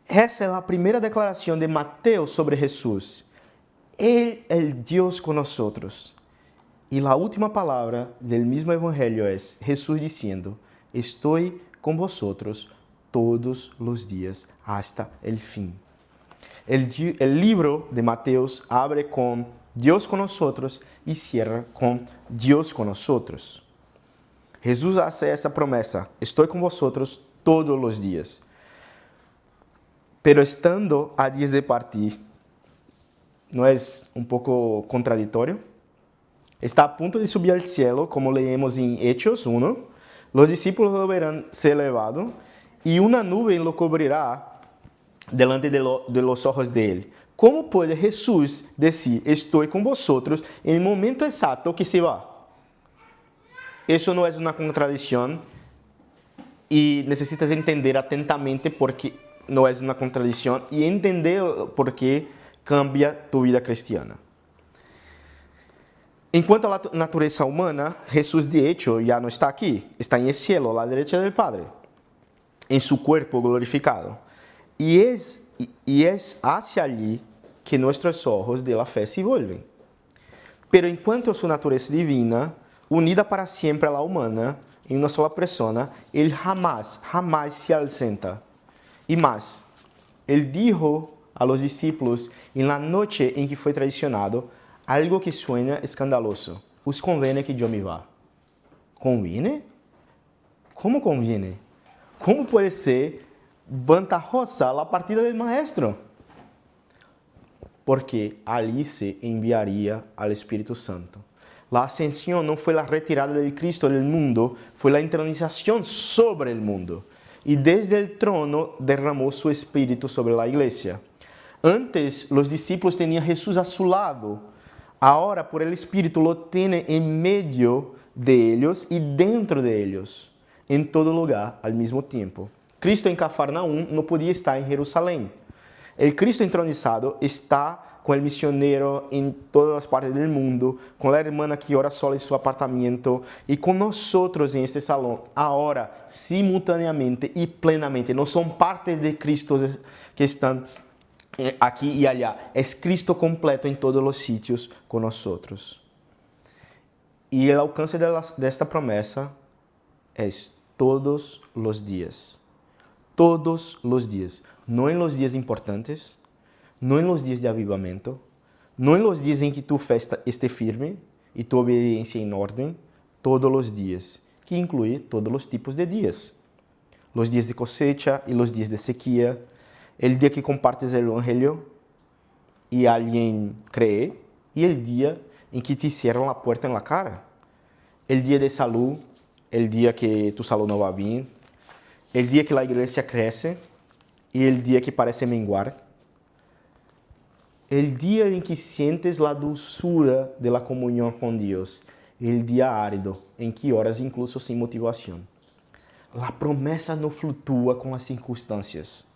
Esa es la primera declaración de Mateo sobre Jesús. Él es el Dios con nosotros. Y la última palabra del mismo evangelio es Jesús diciendo, estoy con vosotros todos los días hasta el fin. El libro de Mateo abre con Dios con nosotros y cierra con Dios con nosotros. Jesús hace esa promesa, estoy con vosotros todos los días. Pero estando a días de partir, ¿no es un poco contradictorio? Está a punto de subir al cielo, como leemos en Hechos 1. Los discípulos lo verán ser elevado y una nube lo cubrirá delante de los ojos de él. ¿Cómo puede Jesús decir, estoy con vosotros en el momento exacto que se va? Eso no es una contradicción y necesitas entender atentamente porque no es una contradicción y entender por qué cambia tu vida cristiana. En cuanto a la naturaleza humana, Jesús de hecho ya no está aquí, está en el cielo, a la derecha del Padre, en su cuerpo glorificado. Y es hacia allí que nuestros ojos de la fe se vuelven. Pero en cuanto a su naturaleza divina, unida para siempre a la humana, en una sola persona, Él jamás se ausenta. Y más, Él dijo a los discípulos en la noche en que fue traicionado, algo que suena escandaloso. Os conviene que yo me vá. ¿Conviene? ¿Cómo conviene? ¿Cómo puede ser vantajosa la partida del maestro? Porque allí se enviaría al Espíritu Santo. La ascensión no fue la retirada del Cristo del mundo, fue la entronización sobre el mundo. Y desde el trono derramó su Espíritu sobre la iglesia. Antes los discípulos tenían a Jesús a su lado. Ahora por el Espíritu lo tiene en medio de ellos y dentro de ellos, en todo lugar al mismo tiempo. Cristo en Cafarnaum no podía estar en Jerusalén. El Cristo entronizado está con el misionero en todas las partes del mundo, con la hermana que ora sola en su apartamento y con nosotros en este salón, ahora simultáneamente y plenamente. No son partes de Cristo que están aquí y allá. Es Cristo completo en todos los sitios con nosotros. Y el alcance de esta promesa es todos los días. Todos los días. No en los días importantes, no en los días de avivamiento, no en los días en que tu fe esté firme y tu obediencia en orden, todos los días, que incluye todos los tipos de días. Los días de cosecha y los días de sequía, el día que compartes el Evangelio y alguien cree, y el día en que te cierran la puerta en la cara. El día de salud, el día que tu salud no va bien, el día que la iglesia crece y el día que parece menguar. El día en que sientes la dulzura de la comunión con Dios. El día árido en que oras incluso sin motivación. La promesa no fluctúa con las circunstancias,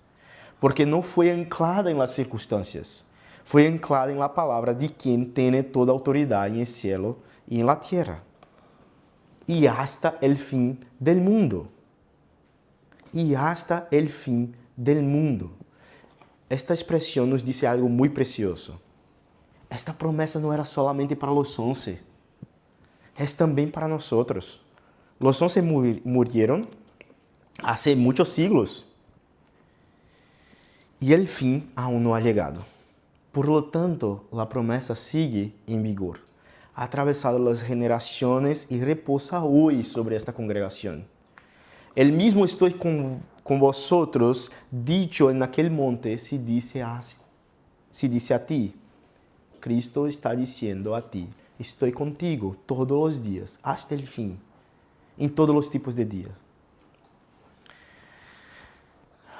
porque no fue anclada en las circunstancias, fue anclada en la palabra de quien tiene toda autoridad en el cielo y en la tierra. Y hasta el fin del mundo. Y hasta el fin del mundo. Esta expresión nos dice algo muy precioso. Esta promesa no era solamente para los 11, es también para nosotros. Los 11 murieron hace muchos siglos y el fin aún no ha llegado. Por lo tanto, la promesa sigue en vigor, ha atravesado las generaciones y reposa hoy sobre esta congregación. El mismo estoy con vosotros, dicho en aquel monte, se dice a ti. Cristo está diciendo a ti, estoy contigo todos los días, hasta el fin, en todos los tipos de días.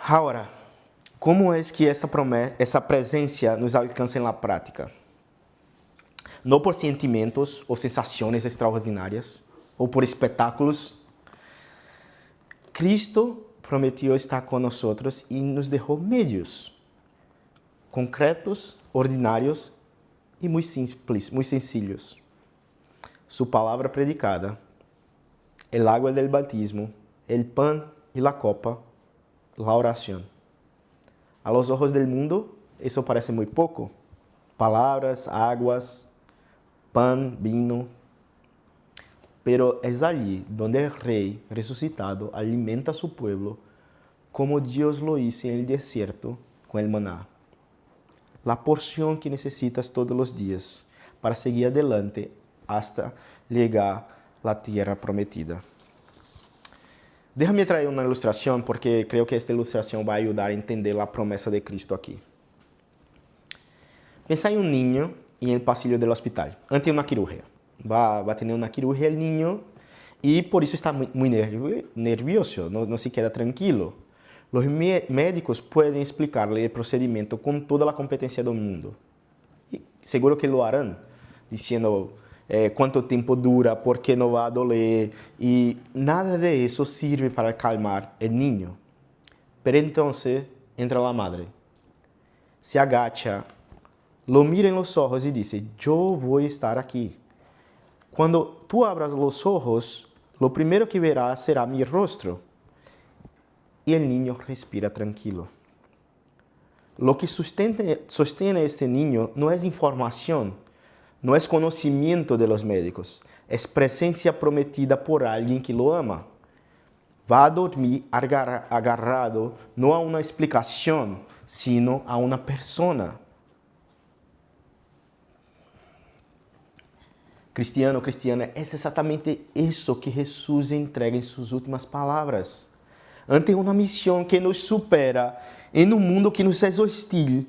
Ahora, como es que essa presencia nos alcança en la práctica? No por sentimientos o sensaciones extraordinarias, o por espetáculos. Cristo prometió estar con nosotros y nos dejó medios concretos, ordinarios y muy simples, muy sencillos. Su palabra predicada, el agua del bautismo, el pan y la copa, la oración. A los ojos del mundo, eso parece muy poco. Palabras, aguas, pan, vino. Pero es allí donde el Rey resucitado alimenta a su pueblo como Dios lo hizo en el desierto con el maná. La porción que necesitas todos los días para seguir adelante hasta llegar a la tierra prometida. Déjame traer una ilustración porque creo que esta ilustración va a ayudar a entender la promesa de Cristo aquí. Pensa en un niño en el pasillo del hospital, ante una cirugía. Va a tener una cirugía el niño y por eso está muy nervioso, no se queda tranquilo. Los médicos pueden explicarle el procedimiento con toda la competencia del mundo. Y seguro que lo harán, diciendo cuánto tiempo dura, por qué no va a doler, y nada de eso sirve para calmar el niño. Pero entonces entra la madre, se agacha, lo mira en los ojos y dice, yo voy a estar aquí. Cuando tú abras los ojos, lo primero que verás será mi rostro. Y el niño respira tranquilo. Lo que sostiene a este niño no es información, no es conocimiento de los médicos, es presencia prometida por alguien que lo ama. Va a dormir agarrado no a una explicación, sino a una persona. Cristiano, cristiana, es exatamente eso que Jesús entrega en sus últimas palabras. Ante uma missão que nos supera, em um mundo que nos é hostil,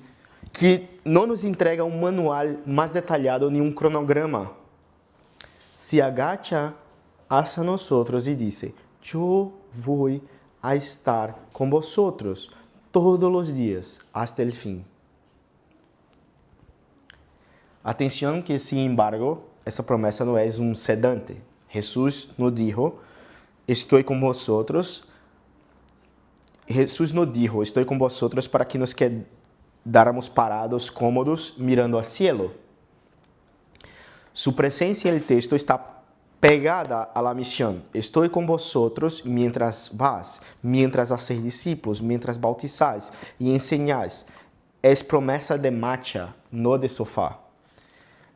que não nos entrega um manual mais detalhado nem um cronograma. Se agacha hacia nosotros e diz: eu vou a estar com vosotros todos os dias, hasta el fim. Atenção que, sin embargo, essa promessa não é um sedante. Jesus nos dijo: estou com vosotros. Jesús nos dijo, estoy con vosotros para que nos quedáramos parados, cómodos, mirando al cielo. Su presencia en el texto está pegada a la misión. Estoy con vosotros mientras vas, mientras hacéis discípulos, mientras bautizáis y enseñáis. Es promesa de marcha, no de sofá.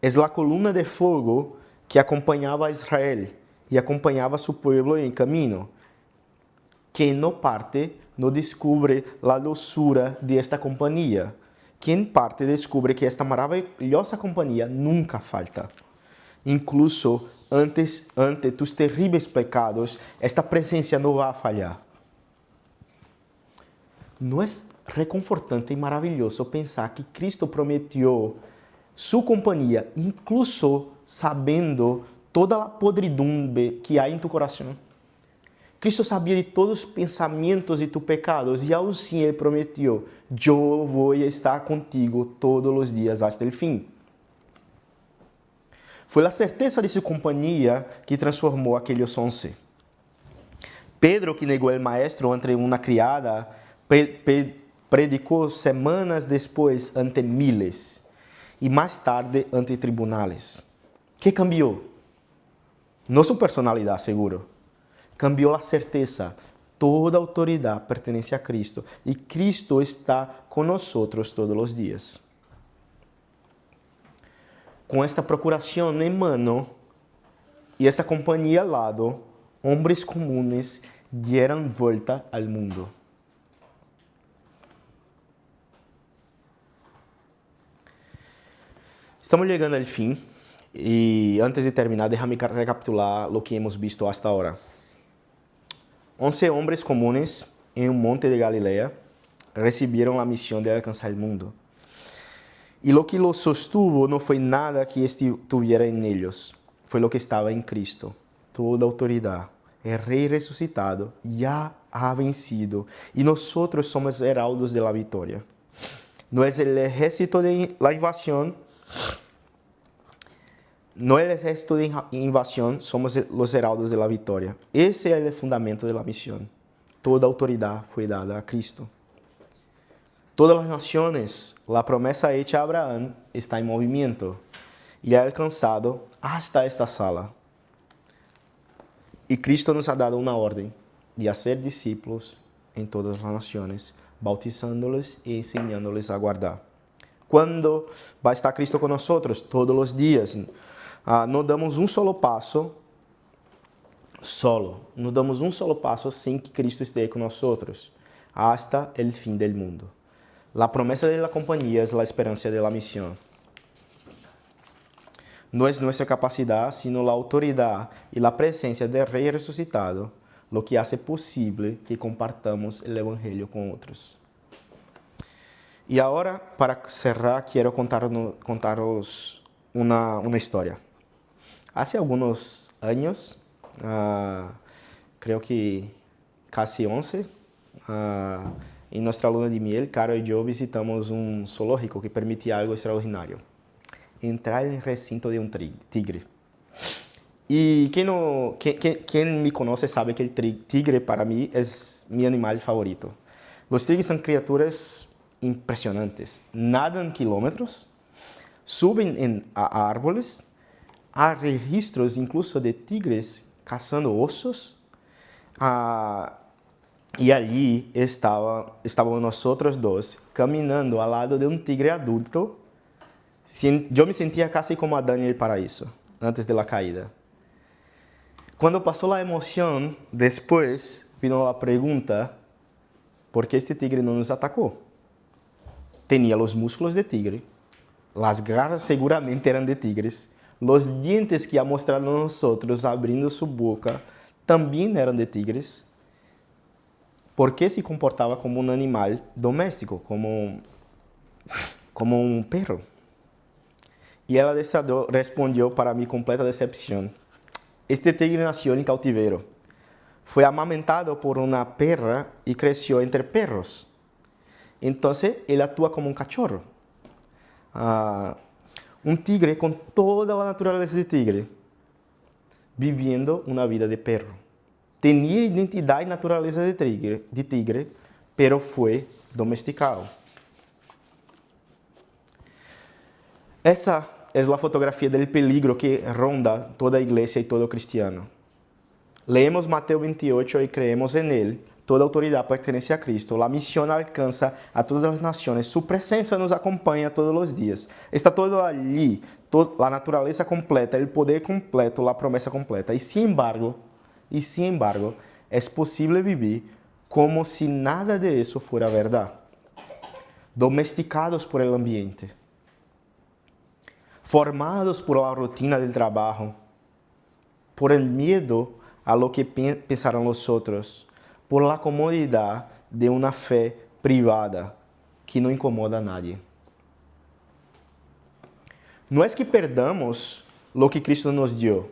Es la columna de fuego que acompañaba a Israel y acompañaba a su pueblo en camino. Quien no parte no descubre la dulzura de esta compañía. Quien parte descubre que esta maravillosa compañía nunca falta. Incluso ante tus terribles pecados, esta presencia no va a fallar. No es reconfortante e maravilhoso pensar que Cristo prometeu sua companhia, incluso sabendo toda a podridumbre que há em tu coração. Cristo sabia de todos os pensamentos e tus pecados e aún assim Ele prometeu, eu vou estar contigo todos os dias até o fim. Foi a certeza de sua companhia que transformou aqueles 11. Pedro, que negou o maestro ante uma criada, predicou semanas depois ante miles e mais tarde ante tribunais. Que cambiou? Não sua personalidade, seguro. Cambiou a certeza. Toda autoridade pertence a Cristo e Cristo está conosco todos os dias. Com esta procuração em mano e essa companhia ao lado, homens comuns deram volta ao mundo. Estamos chegando ao fim e antes de terminar, deixa-me recapitular o que hemos visto hasta agora. 11 homens comuns em um monte de Galileia receberam a missão de alcançar o mundo. E o que los sostuvo não foi nada que estuviera em eles, foi o que estava em Cristo. Toda autoridade. O Rei ressuscitado já ha vencido e nós somos heraldos de la vitória. Não é o ejército de la invasión. No el ejército de invasión, somos los heraldos de la victoria. Ese es el fundamento de la misión. Toda autoridad fue dada a Cristo. Todas las naciones, la promesa hecha a Abraham está en movimiento y ha alcanzado hasta esta sala. Y Cristo nos ha dado una orden de hacer discípulos en todas las naciones, bautizándoles y enseñándoles a guardar. ¿Cuándo va a estar Cristo con nosotros? Todos los días. Não damos um solo passo solo. Não damos um solo passo sem que Cristo esteja conosco hasta el fin del mundo. La promesa de la compañía es la esperanza de la misión. No es nuestra capacidad, sino la autoridad y la presencia del Rey resucitado lo que hace posible que compartamos el Evangelio con otros. Y ahora, para cerrar, quiero contaros una historia. Hace algunos años, creo que casi 11, en nuestra luna de miel, Caro y yo visitamos un zoológico que permitía algo extraordinario. Entrar en el recinto de un tigre. Y quien me conoce sabe que el tigre para mí es mi animal favorito. Los tigres son criaturas impresionantes. Nadan kilómetros, suben a árboles. Há registros incluso de tigres caçando osos. E ali estávamos nós dois caminhando ao lado de um tigre adulto. Eu me sentia quase como Adão e o paraíso, antes da caída. Quando passou a emoção, depois vino a pergunta: por que este tigre não nos atacou? Tinha os músculos de tigre, as garras seguramente eram de tigres. Los dientes que ha mostrado a nosotros abrindo su boca también eran de tigres, porque se comportaba como un animal doméstico, como un perro. Y el adestrador respondió para mi completa decepción: este tigre nació en cautiverio, fue amamentado por una perra y creció entre perros. Entonces, él actúa como un cachorro. Um tigre com toda a natureza de tigre, vivendo uma vida de perro. Tinha identidade e natureza de tigre, pero foi domesticado. Essa é a fotografia do peligro que ronda toda a igreja e todo cristiano. Leemos Mateus 28 e creemos en él. Toda autoridade pertence a Cristo. A missão alcança a todas as nações. Sua presença nos acompanha todos os dias. Está todo ali, a natureza completa, o poder completo, a promessa completa. E, sin embargo, é possível viver como se nada de isso fuera verdade. Domesticados por el ambiente. Formados por la rutina del trabajo. Por el miedo a lo que pensarán los otros. Por la comodidad de una fe privada, que não incomoda a nadie. Não é que perdamos lo que Cristo nos dio.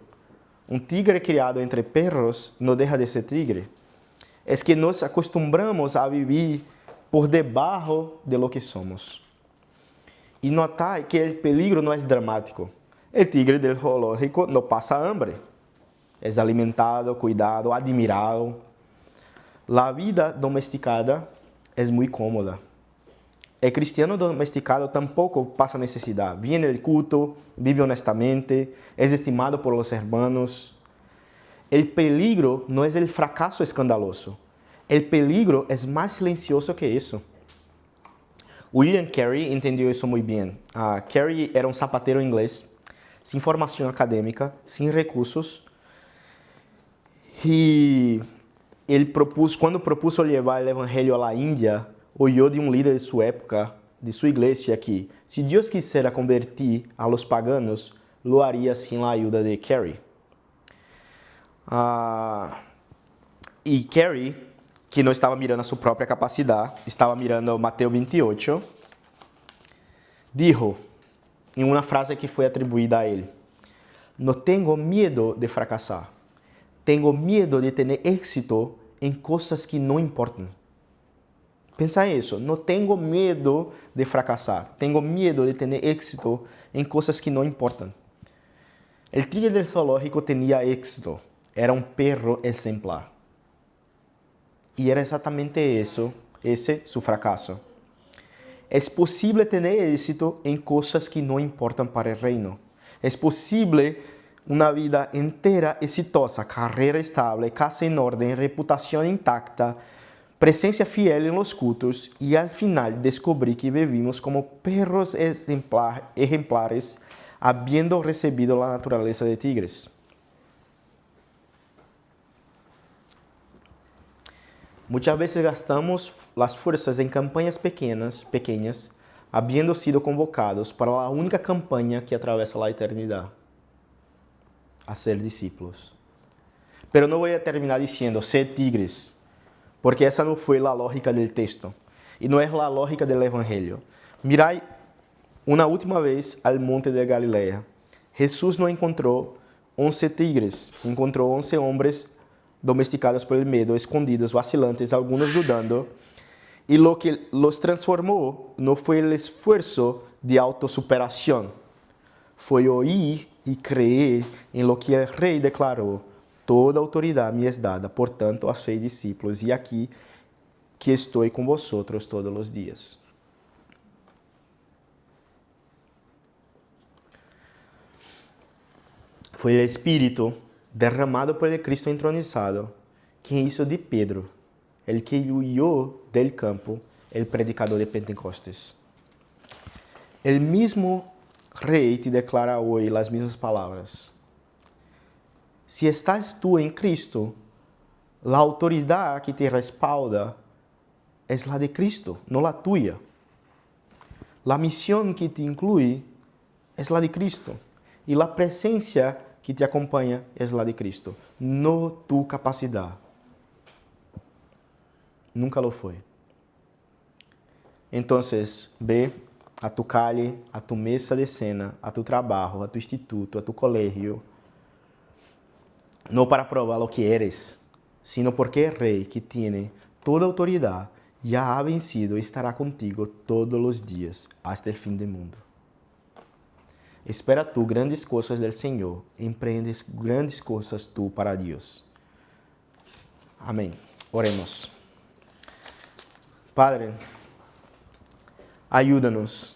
Um tigre criado entre perros não deixa de ser tigre. É que nos acostumbramos a viver por debaixo de lo que somos. E notar que o peligro não é dramático. O tigre del zoológico não passa hambre. É alimentado, cuidado, admirado. A vida domesticada é muito cómoda. El cristiano domesticado tampoco pasa necesidad. Viene al culto, vive honestamente, es estimado por los hermanos. El peligro no es el fracaso escandaloso. El peligro es más silencioso que eso. William Carey entendió eso muy bien. Carey era un zapatero inglés, sin formación académica, sin recursos. Y él cuando propuso llevar el evangelio a la India, oyó de um líder de sua época, de sua igreja, que se Deus quisera convertir a los paganos, lo haria sem a ajuda de Carey. E Carey, que não estava mirando a sua própria capacidade, estava mirando Mateus 28, dijo, em uma frase que foi atribuída a ele: "Não tenho medo de fracassar, tenho medo de ter êxito em coisas que não importam." Pensa isso, não tenho medo de fracassar, tenho medo de ter êxito em coisas que não importam. O tigre del zoológico tinha êxito, era um perro exemplar. E era exatamente isso, esse seu fracasso. É possível ter êxito em coisas que não importam para o reino. É possível uma vida inteira exitosa, carreira estável, casa em ordem, reputação intacta, presencia fiel en los cultos y al final descubrí que vivimos como perros ejemplares habiendo recibido la naturaleza de tigres. Muchas veces gastamos las fuerzas en campañas pequeñas, habiendo sido convocados para la única campaña que atraviesa la eternidad, a ser discípulos. Pero no voy a terminar diciendo, sed tigres, porque essa não foi a lógica do texto e não é a lógica do evangelho. Mirai uma última vez ao monte de Galileia. Jesus não encontrou 11 tigres, encontrou 11 homens domesticados pelo medo, escondidos, vacilantes, alguns dudando. E lo que los transformou não foi o esforço de autossuperação, foi ouvir e crer em lo que o rei declarou. Toda autoridade me é dada, portanto, hacei discípulos, e aqui que estou com vosotros todos os dias. Foi o Espírito derramado por Cristo entronizado quem hizo de Pedro, el que huyó del campo, el predicador de Pentecostes. El mismo Rei te declara hoje as mesmas palavras. Se estás tu em Cristo, a autoridade que te respalda é a de Cristo, não a tuya. A missão que te inclui é a de Cristo. E a presença que te acompanha é a de Cristo, não tu capacidade. Nunca lo foi. Então, ve a tu calle, a tu mesa de cena, a tu trabalho, a tu instituto, a tu colégio, não para provar o que eres, sino porque el Rei que tiene toda autoridade já ha vencido e estará contigo todos os dias, hasta el fin del mundo. Espera tu grandes coisas del Senhor, emprendes grandes coisas tu para Deus. Amém. Oremos. Padre, ayúdanos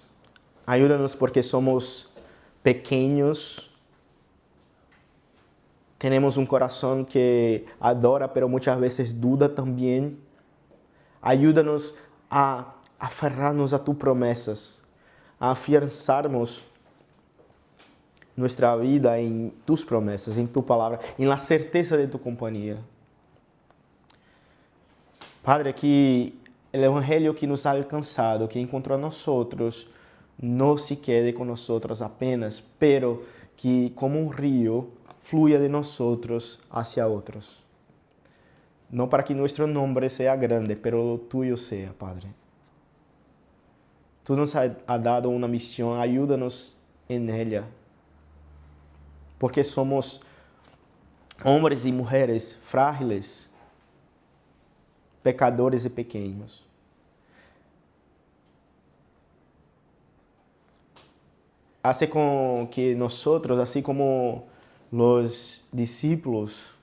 porque somos pequeños. Tenemos un corazón que adora, pero muchas veces duda también. Ayúdanos a aferrarnos a tus promesas, a afianzarnos nuestra vida en tus promesas, en tu palabra, en la certeza de tu compañía. Padre, que el evangelio que nos ha alcanzado, que encontró a nosotros, no se quede con nosotros apenas, pero que como un río fluya de nosotros hacia otros. No para que nuestro nombre sea grande, pero lo tuyo sea, Padre. Tú nos has dado una misión, ayúdanos en ella. Porque somos hombres y mujeres frágiles, pecadores y pequeños. Hace con que nosotros, así como los discípulos,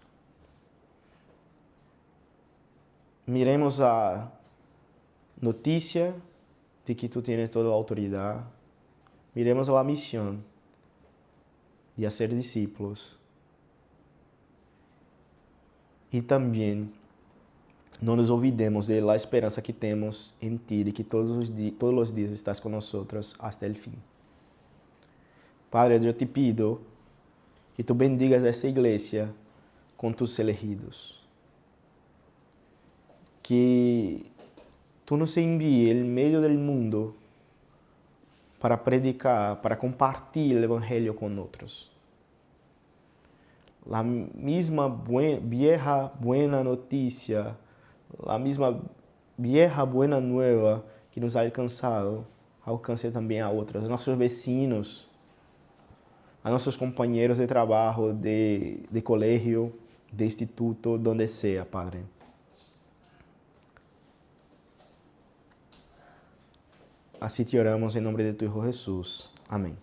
miremos a noticia de que tú tienes toda la autoridad, miremos a la misión de hacer discípulos y también no nos olvidemos de la esperanza que temos en ti, de que todos los días estás con nosotros hasta el fin. Padre, eu te pido que tu bendigas esta iglesia com tus elegidos. Que tu nos envíe en meio do mundo para predicar, para compartilhar o evangelho com outros. La misma vieja buena noticia, la misma vieja buena nueva que nos ha alcançado, alcance também a outros, a nossos vecinos, a nossos companheiros de trabalho, de colégio, de instituto, donde sea, Padre. Assim te oramos em nome de tu Hijo Jesús. Amém.